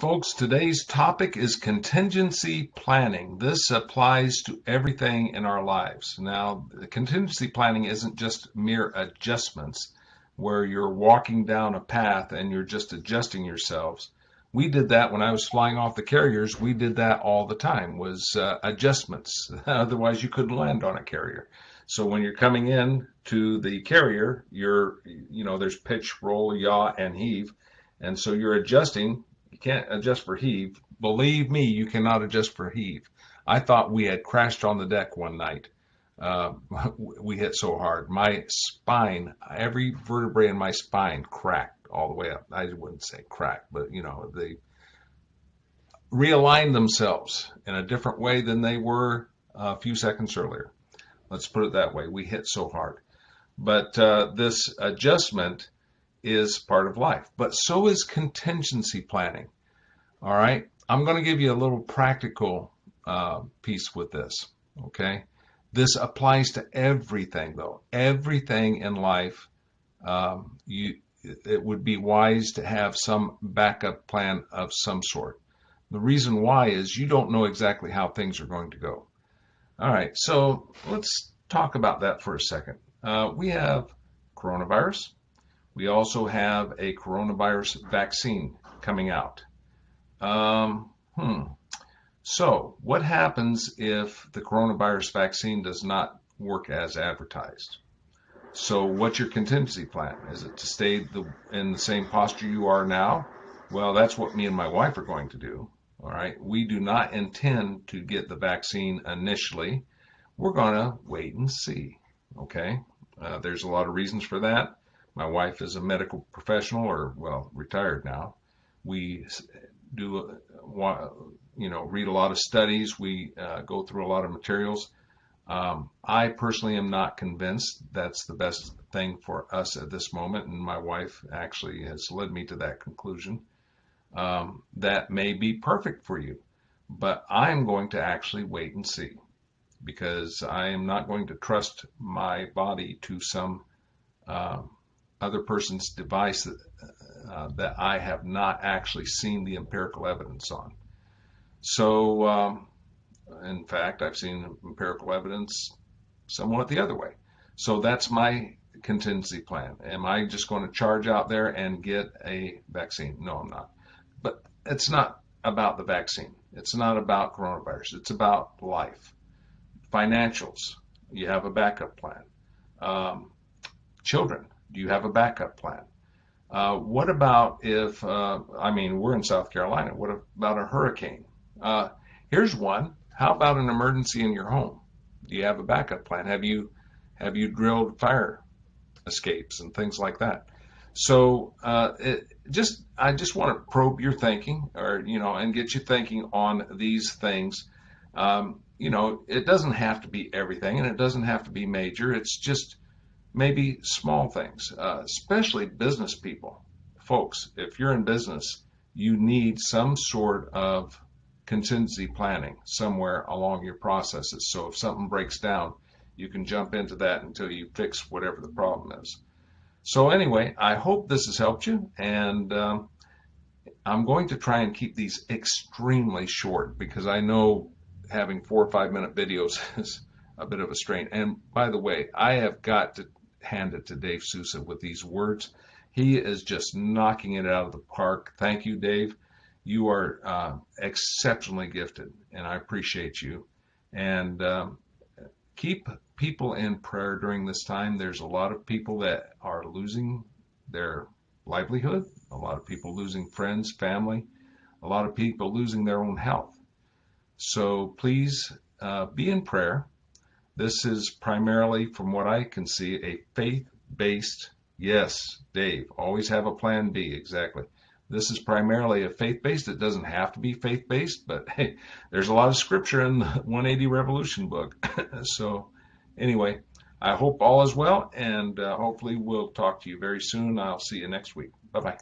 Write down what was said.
folks. Today's topic is contingency planning. This applies to everything in our lives. Now, the contingency planning isn't just mere adjustments where you're walking down a path and you're just adjusting yourselves. We did that when I was flying off the carriers. We did that all the time, was adjustments. Otherwise, you couldn't land on a carrier. So when you're coming in to the carrier, there's pitch, roll, yaw, and heave. And so you're adjusting. You can't adjust for heave. Believe me, you cannot adjust for heave. I thought we had crashed on the deck one night. We hit so hard. My spine, every vertebrae in my spine cracked all the way up. I wouldn't say cracked, but they realigned themselves in a different way than they were a few seconds earlier. Let's put it that way. We hit so hard. But this adjustment is part of life, but so is contingency planning. All right, I'm going to give you a little practical piece with this. Okay, this applies to everything, though. Everything in life, it would be wise to have some backup plan of some sort. The reason why is you don't know exactly how things are going to go. All right, so let's talk about that for a second. We have coronavirus. We also have a coronavirus vaccine coming out. So what happens if the coronavirus vaccine does not work as advertised? So what's your contingency plan? Is it to stay in the same posture you are now? Well, that's what me and my wife are going to do. All right. We do not intend to get the vaccine initially. We're going to wait and see. Okay. There's a lot of reasons for that. My wife is a medical professional, retired now. We do, read a lot of studies. We go through a lot of materials. I personally am not convinced that's the best thing for us at this moment, and my wife actually has led me to that conclusion. That may be perfect for you, but I'm going to actually wait and see, because I am not going to trust my body to some other person's device that I have not actually seen the empirical evidence on. So, in fact, I've seen empirical evidence somewhat the other way. So that's my contingency plan. Am I just going to charge out there and get a vaccine? No, I'm not. But it's not about the vaccine. It's not about coronavirus. It's about life. Financials, you have a backup plan. Children, do you have a backup plan? What about if, we're in South Carolina. What about a hurricane? Here's one. How about an emergency in your home? Do you have a backup plan? Have you drilled fire escapes and things like that? So I just want to probe your thinking, and get you thinking on these things. It doesn't have to be everything, and it doesn't have to be major. It's just maybe small things, especially business people. Folks, if you're in business, you need some sort of contingency planning somewhere along your processes. So if something breaks down, you can jump into that until you fix whatever the problem is. So anyway, I hope this has helped you, and I'm going to try and keep these extremely short, because I know having 4 or 5 minute videos is a bit of a strain. And by the way, I have got to hand it to Dave Sousa with these words. He is just knocking it out of the park. Thank you, Dave. You are exceptionally gifted, and I appreciate you. And keep people in prayer during this time. There's a lot of people that are losing their livelihood, a lot of people losing friends, family, a lot of people losing their own health. So please be in prayer. This is primarily, from what I can see, a faith-based, yes, Dave, always have a plan B, exactly. This is primarily a faith-based. It doesn't have to be faith-based, but hey, there's a lot of scripture in the 180 Revolution book. So anyway, I hope all is well, and hopefully we'll talk to you very soon. I'll see you next week. Bye-bye.